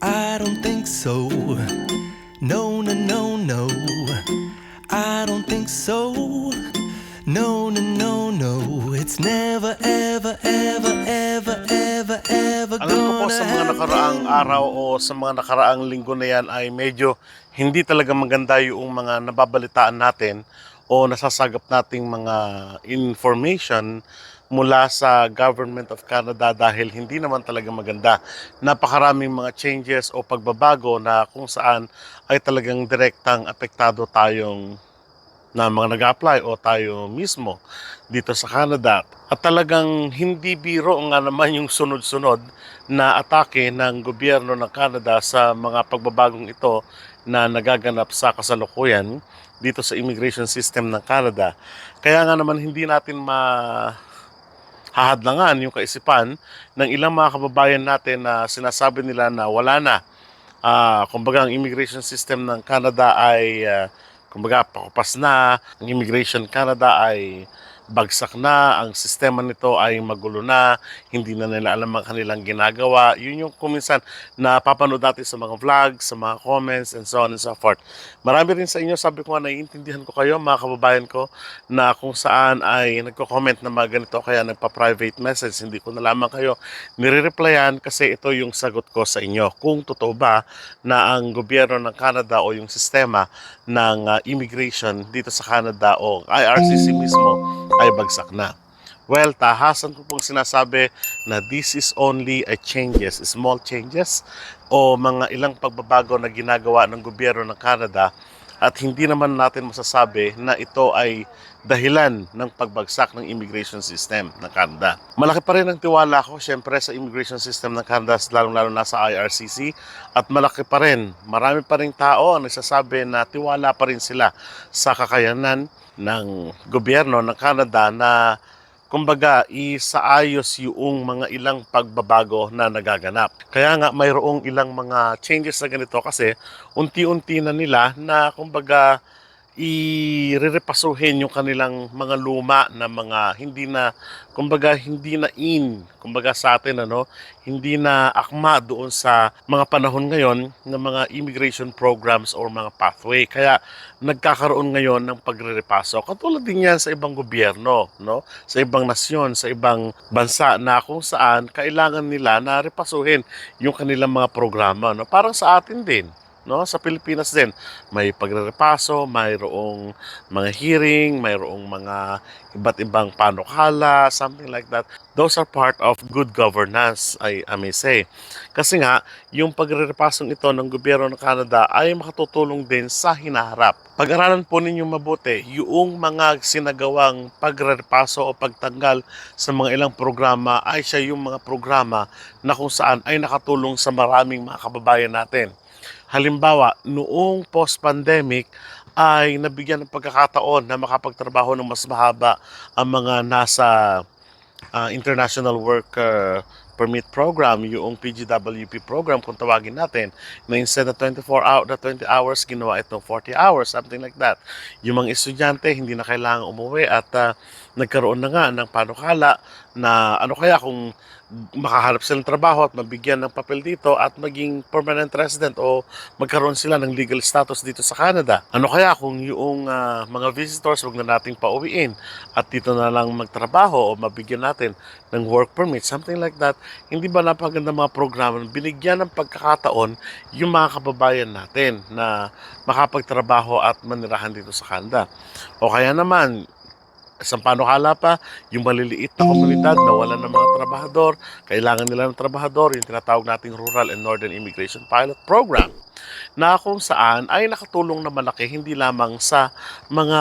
I don't think so. No, no, no, no. I don't think so. No, no, no, no. It's never, ever, ever, ever, ever, ever Alam ko po gonna sa mga nakaraang happen. araw o sa mga nakaraang linggo na yan ay medyo hindi talaga maganda yung mga nababalitaan natin o nasasagap nating mga information mula sa Government of Canada dahil hindi naman talaga maganda. Napakaraming mga changes o pagbabago na kung saan ay talagang direktang apektado tayong na mga nag-apply o tayo mismo dito sa Canada. At talagang hindi biro nga naman yung sunod-sunod na atake ng gobyerno ng Canada sa mga pagbabagong ito na nagaganap sa kasalukuyan dito sa immigration system ng Canada. Kaya nga naman hindi natin hahadlangan yung kaisipan ng ilang mga kababayan natin na sinasabi nila na wala na. Kumbaga ang immigration system ng Canada ay kumbaga pakupas na, ang Immigration Canada ay bagsak na, ang sistema nito ay magulo na, hindi na nila alam ang kanilang ginagawa. Yun yung kuminsan na papanood natin sa mga vlogs, sa mga comments, and so on and so forth. Marami rin sa inyo, sabi ko nga, naiintindihan ko kayo, mga kababayan ko, na kung saan ay nagko-comment na mga ganito, kaya nagpa-private message, hindi ko na lamang kayo nire-replyan kasi ito yung sagot ko sa inyo. Kung totoo ba na ang gobyerno ng Canada o yung sistema ng immigration dito sa Canada o IRCC mismo ay bagsak na. Well, tahasan ko pong sinasabi na this is only a changes, small changes o mga ilang pagbabago na ginagawa ng gobyerno ng Canada at hindi naman natin masasabi na ito ay dahilan ng pagbagsak ng immigration system ng Canada. Malaki pa rin ang tiwala ko syempre sa immigration system ng Canada, lalong-lalo na sa IRCC, at malaki pa rin, marami pa rin tao ang nagsasabi na tiwala pa rin sila sa kakayanan ng gobyerno ng Canada na kumbaga isaayos yung mga ilang pagbabago na nagaganap. Kaya nga mayroong ilang mga changes na ganito kasi unti-unti na nila na kumbaga irerepasuhin yung kanilang mga luma na mga hindi na kumbaga sa atin hindi na akma doon sa mga panahon ngayon ng mga immigration programs or mga pathway. Kaya nagkakaroon ngayon ng pagrerepaso. Katulad din yan sa ibang gobyerno, no? Sa ibang nasyon, sa ibang bansa na kung saan kailangan nila na repasuhin yung kanilang mga programa, no? Parang sa atin din, no, sa Pilipinas din may pagrerepaso, mayroong mga hearing, mayroong mga iba't ibang panukala, something like that. Those are part of good governance, I may say. Kasi nga yung pagrerepasong ito ng gobyerno ng Canada ay makatutulong din sa hinaharap. Pag-aralan po ninyong mabuti yung mga sinagawang pagrerepaso o pagtanggal sa mga ilang programa ay siya yung mga programa na kung saan ay nakatulong sa maraming mga kababayan natin. Halimbawa, noong post-pandemic ay nabigyan ng pagkakataon na makapagtrabaho ng mas mahaba ang mga nasa International Worker Permit Program, yung PGWP program kung tawagin natin, na instead of 20 hours, ginawa itong 40 hours, something like that. Yung mga estudyante, hindi na kailangan umuwi at nagkaroon na nga ng panukala na ano kaya kung makahanap sila ng trabaho at mabigyan ng papel dito at maging permanent resident o magkaroon sila ng legal status dito sa Canada. Ano kaya kung yung mga visitors wag na nating pauwiin at dito na lang magtrabaho o mabigyan natin ng work permit, something like that. Hindi ba napakaganda mga programa na binigyan ng pagkakataon yung mga kababayan natin na makapagtrabaho at manirahan dito sa Canada? O kaya naman, isang panukala pa, yung maliliit na komunidad na wala ng mga trabahador, kailangan nila ng trabahador, yung tinatawag nating Rural and Northern Immigration Pilot Program, na kung saan ay nakatulong na malaki hindi lamang sa mga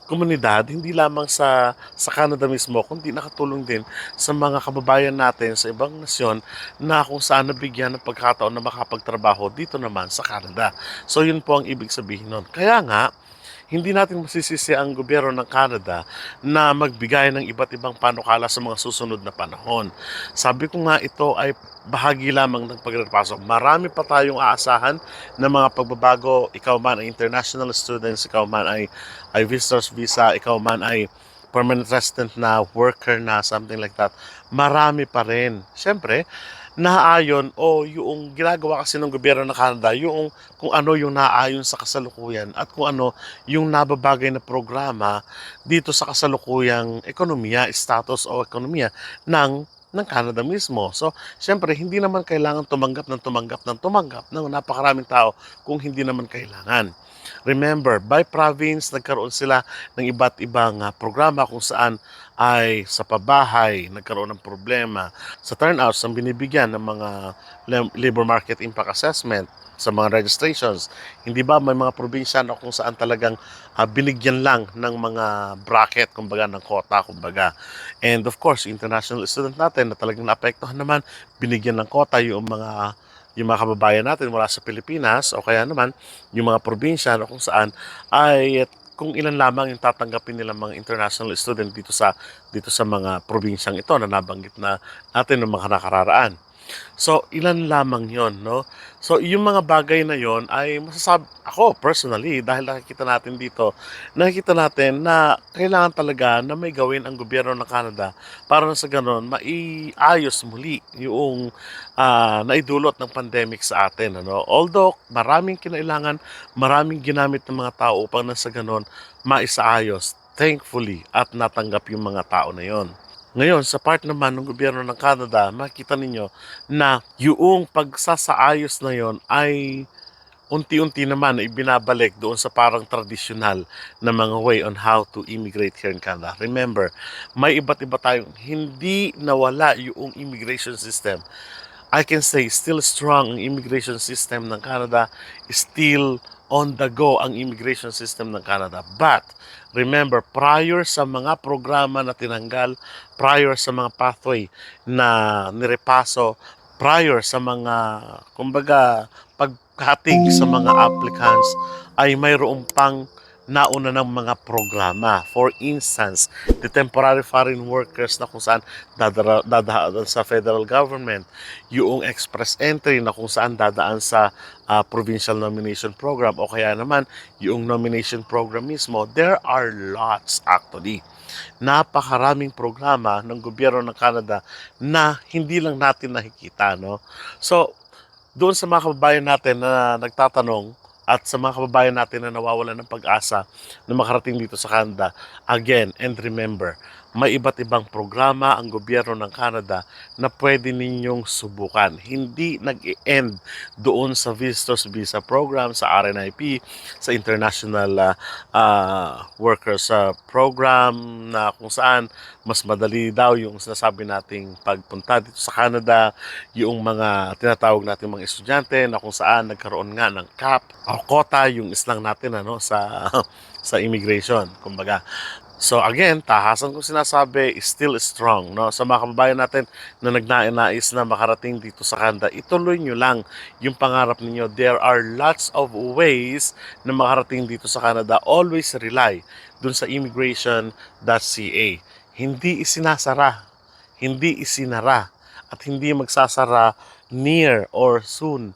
komunidad, hindi lamang sa Canada mismo, kundi nakatulong din sa mga kababayan natin sa ibang nasyon na kung saan nabigyan ng pagkataon na makapagtrabaho dito naman sa Canada. So yun po ang ibig sabihin nun. Kaya nga, hindi natin masisisi ang gobyerno ng Canada na magbigay ng iba't ibang panukala sa mga susunod na panahon. Sabi ko nga ito ay bahagi lamang ng pagpasok. Marami pa tayong aasahan ng mga pagbabago. Ikaw man ay international students, ikaw man ay visitor's visa, ikaw man ay permanent resident na worker na something like that. Marami pa rin. Siyempre, naaayon o yung ginagawa kasi ng gobyerno ng Canada, yung kung ano yung naaayon sa kasalukuyan at kung ano yung nababagay na programa dito sa kasalukuyang ekonomiya, status o ekonomiya ng Canada mismo. So, syempre, hindi naman kailangan tumanggap ng napakaraming tao kung hindi naman kailangan. Remember, by province, nagkaroon sila ng iba't ibang programa kung saan ay sa pabahay, nagkaroon ng problema. Sa turnouts, ang binibigyan ng mga labor market impact assessment sa mga registrations. Hindi ba may mga probinsya na kung saan talagang binigyan lang ng mga bracket, kumbaga ng quota, kumbaga. And of course, international student natin na talagang naapektuhan naman, binigyan ng quota yung mga kababayan natin mula sa Pilipinas o kaya naman yung mga probinsya na kung saan ay kung ilan lamang yung tatanggapin nila mga international student dito sa mga probinsyang ito na nabanggit na natin ng mga nakararaan. So, ilan lamang yon, no? So, yung mga bagay na yon ay masasabi, ako personally, dahil nakikita natin na kailangan talaga na may gawin ang gobyerno ng Canada para na sa ganon, maiayos muli yung naidulot ng pandemic sa atin, ano? Although, maraming kinailangan, maraming ginamit ng mga tao upang na sa ganon, maisaayos, thankfully, at natanggap yung mga tao na yon. Ngayon, sa part naman ng gobyerno ng Canada, makikita ninyo na yung pagsasaayos na yon ay unti-unti naman ay binabalik doon sa parang tradisyonal na mga way on how to immigrate here in Canada. Remember, may iba't iba tayong hindi nawala yung immigration system. I can say still strong ang immigration system ng Canada, still on the go ang immigration system ng Canada. But remember, prior sa mga programa na tinanggal, prior sa mga pathway na nirepaso, prior sa mga, kumbaga, paghatig sa mga applicants, ay mayroong pang nauna ng mga programa. For instance, the temporary foreign workers na kung saan dadaan sa federal government, yung express entry na kung saan dadaan sa provincial nomination program o kaya naman yung nomination program mismo, there are lots actually. Napakaraming programa ng gobyerno ng Canada na hindi lang natin nakikita, no? So, doon sa mga kababayan natin na nagtatanong at sa mga kababayan natin na nawawalan ng pag-asa na makarating dito sa Canada, again, and remember, may iba't ibang programa ang gobyerno ng Canada na pwede ninyong subukan. Hindi nag-e-end doon sa Visitors Visa Program, sa RNIP, sa International Workers Program na kung saan mas madali daw yung sinasabi nating pagpunta dito sa Canada, yung mga tinatawag natin mga estudyante na kung saan nagkaroon nga ng cap o quota yung islang natin sa sa immigration, kumbaga. So again, tahasan kong sinasabi, is still strong, no? Sa mga kababayan natin na nagnanais na makarating dito sa Canada, ituloy nyo lang yung pangarap ninyo. There are lots of ways na makarating dito sa Canada. Always rely dun sa immigration.ca. Hindi isinasara, hindi isinara, at hindi magsasara near or soon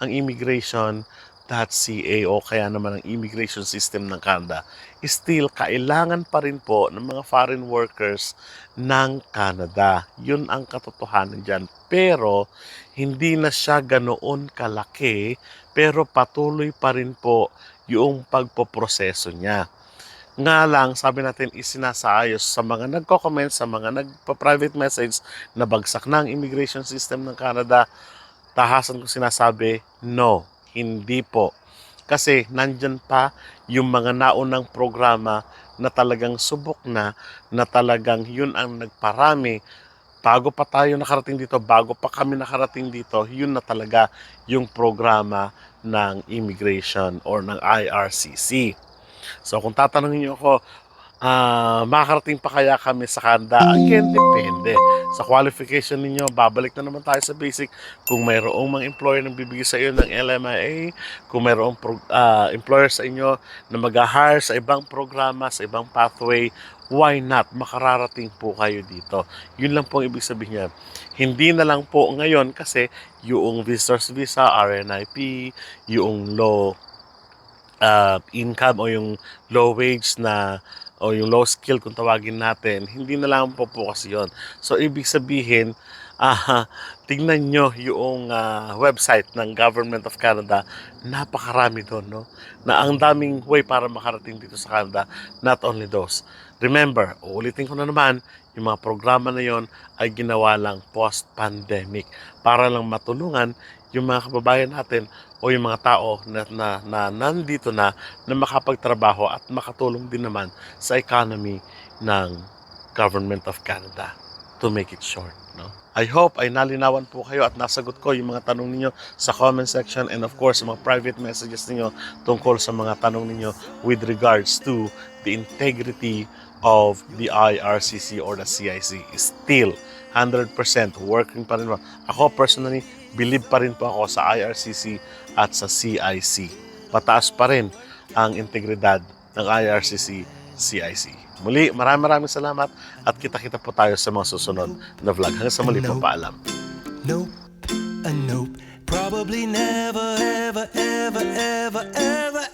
ang immigration.ca o kaya naman ang immigration system ng Canada. Still, kailangan pa rin po ng mga foreign workers ng Canada. Yun ang katotohanan dyan. Pero, hindi na siya ganoon kalaki, pero patuloy pa rin po yung pagpoproseso niya. Nga lang, sabi natin, isinasaayos sa mga nagko-comment, sa mga nagpa-private message na bagsak na ang immigration system ng Canada. Tahasan ko sinasabi, no, hindi po. Kasi nandyan pa yung mga naunang programa na talagang subok na talagang yun ang nagparami. Bago pa tayo nakarating dito, bago pa kami nakarating dito, yun na talaga yung programa ng immigration or ng IRCC. So kung tatanungin niyo ako, makakarating pa kaya kami sa Canada? Again, depende. Sa qualification ninyo, babalik na naman tayo sa basic. Kung mayroong mga employer na bibigay sa iyo ng LMIA, kung mayroong employer sa inyo na mag-hire sa ibang programa, sa ibang pathway, why not? Makararating po kayo dito. Yun lang po ang ibig sabihin niya. Hindi na lang po ngayon kasi yung Visitors Visa, RNIP, yung low income o yung low wage na o yung low skill kung tawagin natin, hindi na lang po kasi yun. So, ibig sabihin, tingnan nyo yung website ng Government of Canada. Napakarami doon, no? Na ang daming way para makarating dito sa Canada. Not only those. Remember, uulitin ko na naman, yung mga programa na yon ay ginawa lang post-pandemic para lang matulungan yung mga kababayan natin o yung mga tao na nandito na makapagtrabaho at makatulong din naman sa economy ng Government of Canada, to make it short, no? I hope ay nalinawan po kayo at nasagot ko yung mga tanong ninyo sa comment section, and of course mga private messages ninyo tungkol sa mga tanong ninyo with regards to the integrity of the IRCC or the CIC. Still 100% working pa rin. Ako personally, believe pa rin po ako sa IRCC at sa CIC. Pataas pa rin ang integridad ng IRCC, CIC. Muli, maraming salamat at kita-kita po tayo sa mga susunod na vlog. Hanggang sa muli po, paalam. Nope, a nope. Probably never, ever, ever, ever, ever,